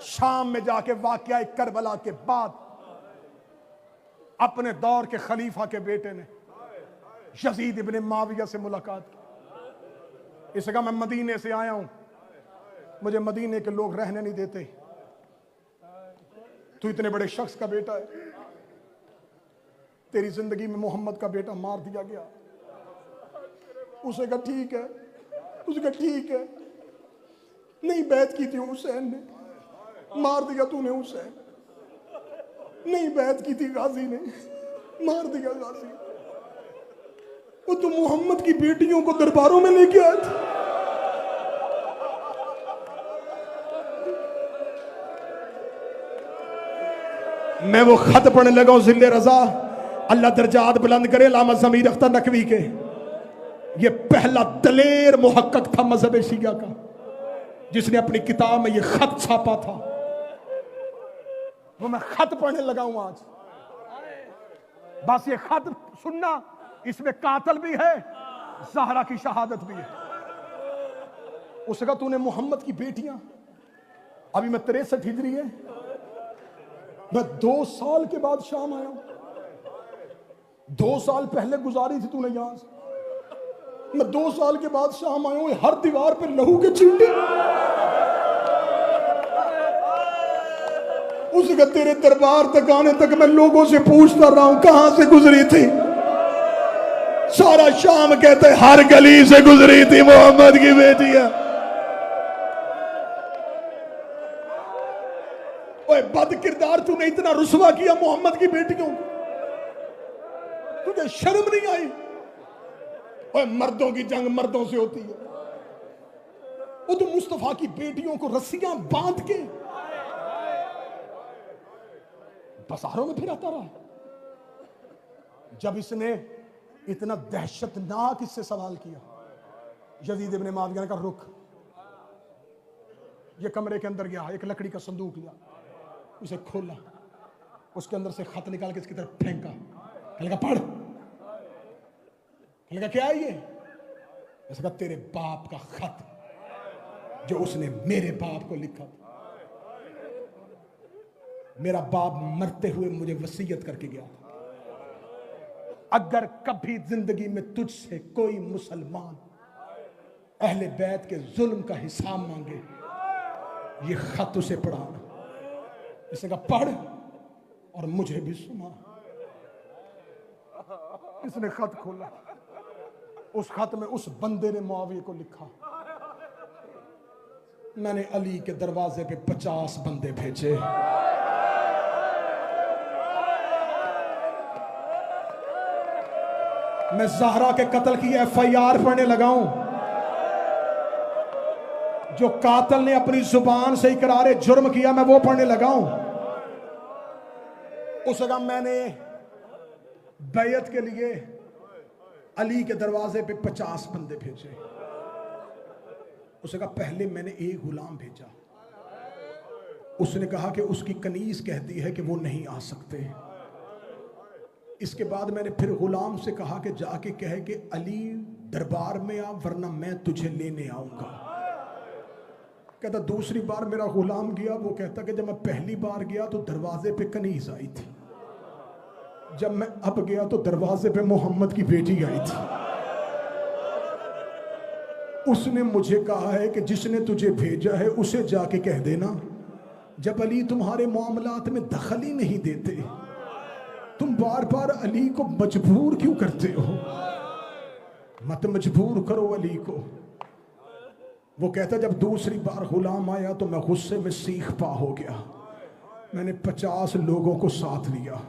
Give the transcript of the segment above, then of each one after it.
शाम में जाके वाकया करबला के बाद अपने दौर के खलीफा के बेटे ने यजीद इब्ने माविया से मुलाकात की। इसने कहा मैं मदीने से आया हूं, मुझे मदीने के लोग रहने नहीं देते, तू इतने बड़े शख्स का बेटा है, तेरी जिंदगी में मोहम्मद का बेटा मार दिया गया। उसे कहा ठीक है, उसने कहा ठीक है, नहीं बैत की थी हुसैन ने, मार दिया तूने हुसैन, नहीं बैत की थी गाजी ने, मार दिया गाजी। वो तो मोहम्मद की बेटियों को दरबारों में लेके आया था। मैं वो खत पढ़ने लगा हूं जिले रजा, अल्लाह दर्जात बुलंद करे, लामा ज़मीर अख्तर नकवी के। ये पहला दलेर मुहक्कक था मजहब शिया का जिसने अपनी किताब में ये खत छापा था। वो मैं खत पढ़ने लगा हूं आज। बस ये खत सुनना, इसमें कातल भी है, ज़हरा की शहादत भी है। उसने कहा तूने मोहम्मद की बेटियां, अभी मैं 63 हिजरी है, मैं 2 साल के बाद शाम आया हूं। 2 साल पहले गुजारी थी तूने यहां से, मैं 2 साल के बाद शाम आया हूं, हर दीवार पे लहू के छींटे। उसका तेरे दरबार तक आने तक मैं लोगों से पूछता रहा हूं कहां से गुजरी थी। सारा शाम कहते हर गली से गुजरी थी मोहम्मद की बेटियां। ओए बद किरदार, तूने इतना रुसवा किया मोहम्मद की बेटियों को, तुझे शर्म नहीं आई? ओए मर्दों की जंग मर्दों से होती है। वो तो मुस्तफा की बेटियों को रस्सियां बांध के बाजारों में फिराता रहा। जब इसने इतना दहशतनाक इससे सवाल किया, यजीद इब्ने माविया का रुख, ये कमरे के अंदर गया, एक लकड़ी का संदूक लिया, उसे खोला, उसके अंदर से खत निकाल के इसकी तरफ फेंका, कहने लगा पढ़। कहने लगा क्या है ये? इसने कहा तेरे बाप का खत जो उसने मेरे बाप को लिखा था। मेरा बाप मरते हुए मुझे वसीयत करके गया था, अगर कभी जिंदगी में तुझसे कोई मुसलमान अहले बैत के जुल्म का हिसाब मांगे, ये खत उसे पढ़ाना। इसने कहा पढ़ और मुझे भी सुना। इसने खत खोला, उस खत में उस बंदे ने मुआविया को लिखा, मैंने अली के दरवाजे पे 50 बंदे भेजे, मैं ज़हरा के कत्ल की FIR पढ़ने लगा हूं। जो कातिल ने अपनी जुबान से इकरार जुर्म किया, मैं वो पढ़ने लगा हूं। उस वक्त मैंने बैयत के लिए अली के दरवाजे पे 50 बंदे भेजे। उसने कहा पहले मैंने एक गुलाम भेजा, उसने कहा कि उसकी कनीज कहती है कि वो नहीं आ सकते। इसके बाद मैंने फिर गुलाम से कहा कि जाके कहे कि अली दरबार में आ, वरना मैं तुझे लेने आऊंगा। कहता दूसरी बार मेरा गुलाम गया, वो कहता कि जब मैं पहली बार गया तो दरवाजे पे कनीज आई थी, जब मैं अब गया तो दरवाजे पे मोहम्मद की बेटी आई थी। उसने मुझे कहा है कि जिसने तुझे भेजा है उसे जाके कह देना, जब अली तुम्हारे मामलात में दखल ही नहीं देते, तुम बार बार अली को मजबूर क्यों करते हो? मत मजबूर करो अली को। वो कहता जब दूसरी बार गुलाम आया तो मैं गुस्से में सीख पा हो गया। मैंने 50 लोगों को साथ लिया,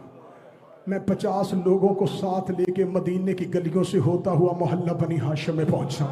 मैं 50 लोगों को साथ लेके मदीने की गलियों से होता हुआ मोहल्ला बनी हाशिम में पहुंचा।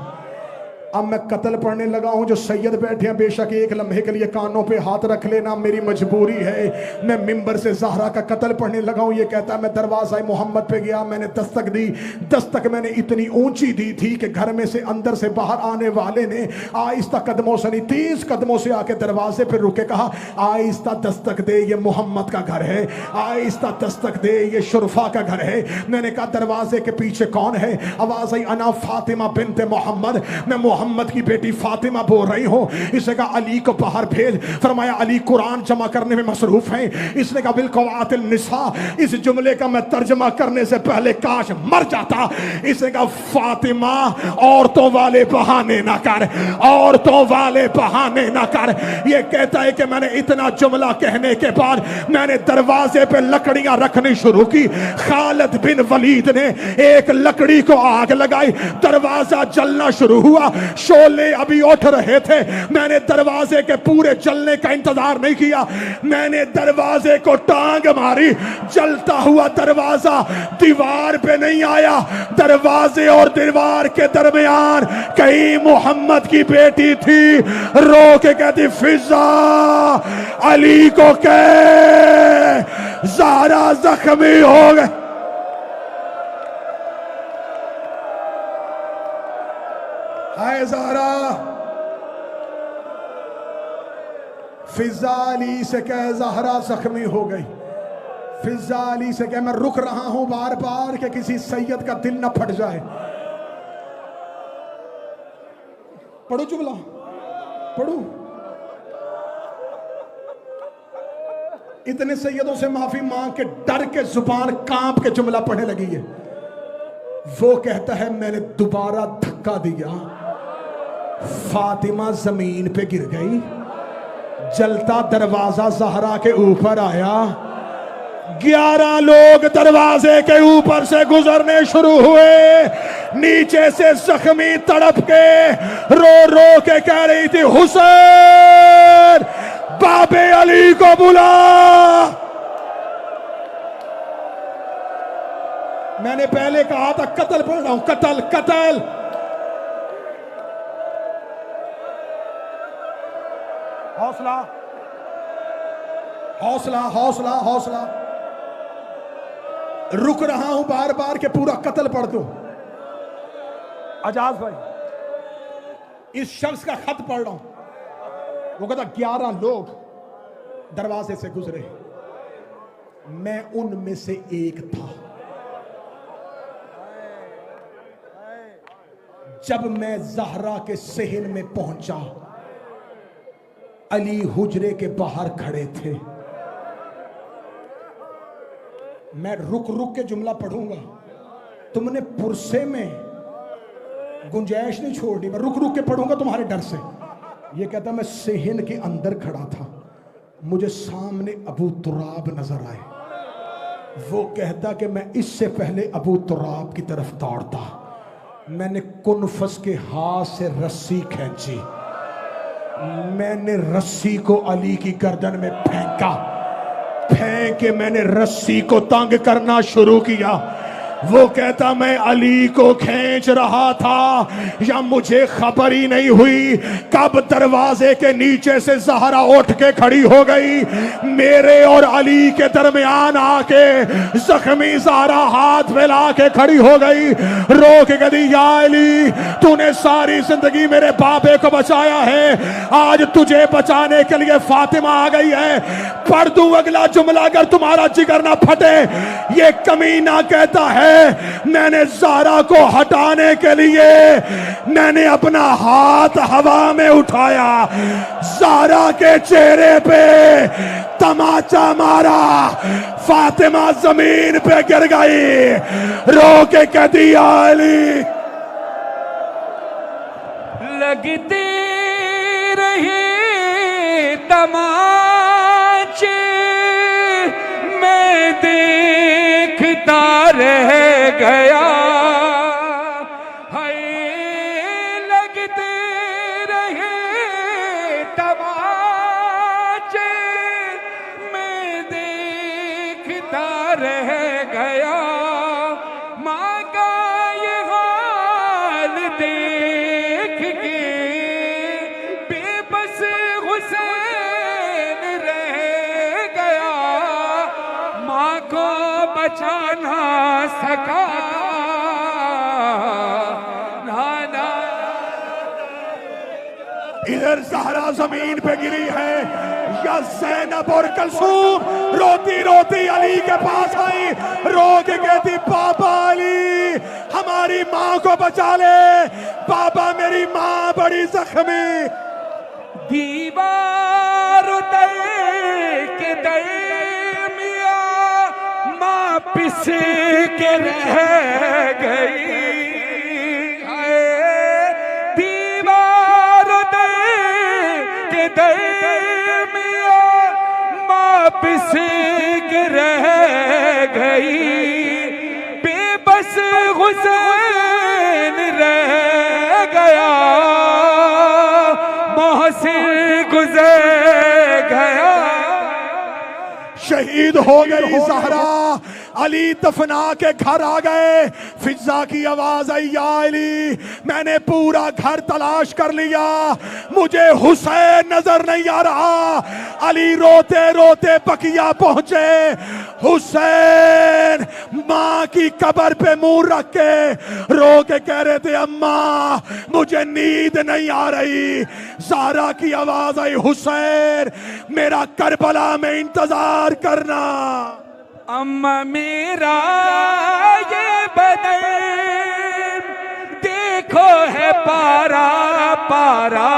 अब मैं कत्ल पढ़ने लगा हूं। जो सैयद बैठे हैं बेशक एक लम्हे के लिए कानों पे हाथ रख लेना, मेरी मजबूरी है। मैं मिंबर से ज़हरा का कत्ल पढ़ने लगा हूं। ये कहता है मैं दरवाज़ा मोहम्मद पे गया, मैंने दस्तक दी। दस्तक मैंने इतनी ऊंची दी थी कि घर में से अंदर से बाहर आने वाले ने आहिस्ता कदमों से नहीं 30 कदमों से आके दरवाजे पे रुके, कहा आहिस्ता दस्तक दे, ये मोहम्मद का घर है, आहिस्ता दस्तक दे, ये शुरफा का घर है। मैंने कहा दरवाजे के पीछे कौन है? आवाज़ आई अना फातिमा बिनते मोहम्मद। मैं मोहम्मद की बेटी फातिमा बोल रही हो। इसने कहा अली को बाहर भेज। फरमाया अली कुरान जमा करने में मसरूफ है। इसने कहा बिलकवातिल निसा। इस जुमले का मैं तर्जमा करने से पहले काश मर जाता। इसने कहा फातिमा औरतों वाले बहाने ना कर, औरतों वाले बहाने ना कर। ये कहता है कि मैंने इतना जुमला कहने के बाद मैंने दरवाजे पे लकड़ियां रखनी शुरू की। खालिद बिन वलीद ने एक लकड़ी को आग लगाई, दरवाजा जलना शुरू हुआ। शोले अभी उठ रहे थे। मैंने दरवाजे के पूरे जलने का इंतजार नहीं किया, मैंने दरवाजे को टांग मारी। जलता हुआ दरवाजा दीवार पे नहीं आया, दरवाजे और दीवार के दरमियान कहीं मोहम्मद की बेटी थी। रो के कहती फिजा अली को कह ज़हरा जख्मी हो गए। हाय ज़हरा, फिजा अली से कह ज़हरा जख्मी हो गई। फिजा अली से कह मैं रुक रहा हूं बार बार कि किसी सैयद का दिल न फट जाए। पढ़ो जुमला, पढ़ो। इतने सैयदों से माफी मांग के डर के जुबान कांप के जुमला पढ़ने लगी है। वो कहता है मैंने दोबारा धक्का दिया, फातिमा जमीन पे गिर गई। जलता दरवाजा ज़हरा के ऊपर आया। 11 लोग दरवाजे के ऊपर से गुजरने शुरू हुए। नीचे से जख्मी तड़प के रो रो के कह रही थी हुसैन बाबे अली को बुला। मैंने पहले कहा था कत्ल पढ़ रहा हूं, कत्ल कत्ल। हौसला हौसला हौसला हौसला। रुक रहा हूं बार बार के पूरा कत्ल पढ़ दो। आजाद भाई इस शख्स का खत पढ़ रहा हूं। वो कहता 11 लोग दरवाजे से गुजरे, मैं उनमें से एक था। जब मैं ज़हरा के सहन में पहुंचा, अली हुजरे के बाहर खड़े थे। मैं रुक रुक के जुमला पढ़ूंगा, तुमने पुरसे में गुंजाइश नहीं छोड़ी। मैं रुक रुक के पढ़ूंगा तुम्हारे डर से। ये कहता मैं सेहन के अंदर खड़ा था, मुझे सामने अबू तुराब नजर आए। वो कहता कि मैं इससे पहले अबू तुराब की तरफ दौड़ता। मैंने कुनफस के हाथ से रस्सी खींची, मैंने रस्सी को अली की गर्दन में फेंका। फेंक के मैंने रस्सी को तंग करना शुरू किया। वो कहता मैं अली को खींच रहा था, या मुझे खबर ही नहीं हुई कब दरवाजे के नीचे से ज़हरा उठ के खड़ी हो गई। मेरे और अली के दरमियान आके जख्मी ज़हरा हाथ फैला के खड़ी हो गई। रो के कहती या अली, तूने सारी जिंदगी मेरे बाबे को बचाया है, आज तुझे बचाने के लिए फातिमा आ गई है। पढ़ दूं अगला जुमला अगर तुम्हारा जिगर ना फटे। ये कमीना कहता है मैंने ज़हरा को हटाने के लिए मैंने अपना हाथ हवा में उठाया, ज़हरा के चेहरे पे तमाचा मारा, फातिमा जमीन पे गिर गई। रो के कहती अली। लगती रही तमाचे मैं देखता रह गया। हाय लगते रहे तमाचे मैं देखता रह गया। माँ का ये हाल देख के बेबस हुसैन रह गया। माँ को बचा ना सका नाना। इधर ज़हरा जमीन पे गिरी है, या ज़ैनब और कलसूम रोती रोती अली के पास आई। रो के कहती पापा अली हमारी माँ को बचा ले। बाबा मेरी माँ बड़ी जख्मी। दीवार उतर के दरमिया माँ पिस के रह गई है। दीवार उतर के दरमिया माँ पिस के रह गई। बेबस हुसैन रह गया, मोहसिन गुजर गया। शहीद हो गई ज़हरा, अली दफना के घर आ गए। फिजा की आवाज आई, या अली। मैंने पूरा घर तलाश कर लिया, मुझे हुसैन नजर नहीं आ रहा। अली रोते रोते बकिया पहुंचे। हुसैन माँ की कब्र पे मुंह रख के रो के कह रहे थे, अम्मा मुझे नींद नहीं आ रही। ज़हरा की आवाज आई, हुसैन मेरा करबला में इंतजार करना। अम्मा मेरा ये बदन देखो है पारा पारा,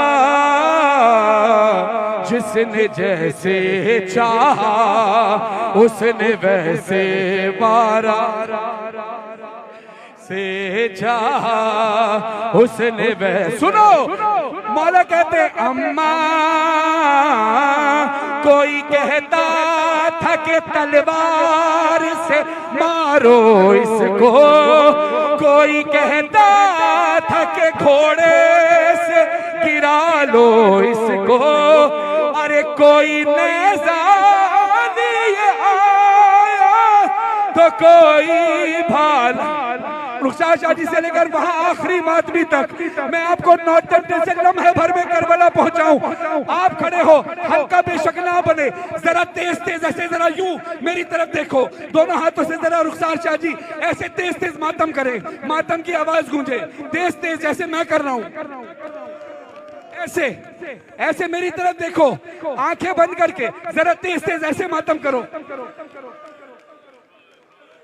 जिसने जैसे चाहा उसने वैसे मारा। से चाहा उसने वैसे। सुनो, मौला कहते अम्मा कोई कहता था कि तलवार से मारो इसको, कोई कहता था कि घोड़े से गिरा लो इसको। अरे कोई नेज़ा लिए आया तो कोई भाला। रुखसार शाह जी से लेकर वहां आखिरी मातमी तक मैं आपको नौतन से लम्हे भर में करबला पहुंचाऊं। आप खड़े हो, हल्का बेशक ना बने, जरा तेज तेज ऐसे जरा यूं मेरी तरफ देखो, दोनों हाथों से जरा रुखसार शाह जी ऐसे तेज तेज मातम करें, मातम की आवाज गूंजे तेज तेज जैसे मैं कर रहा हूं। ऐसे ऐसे मेरी तरफ देखो, आंखें बंद करके जरा तेज तेज ऐसे मातम करो।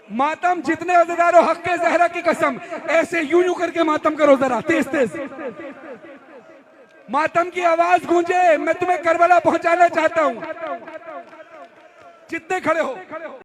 मातम जितने अज़दारो हक के ज़हरा की कसम, ऐसे यूं यूं करके मातम करो जरा तेज तेज। मातम की आवाज गूंजे, मैं तुम्हें करबला पहुंचाना चाहता हूं। जितने खड़े हो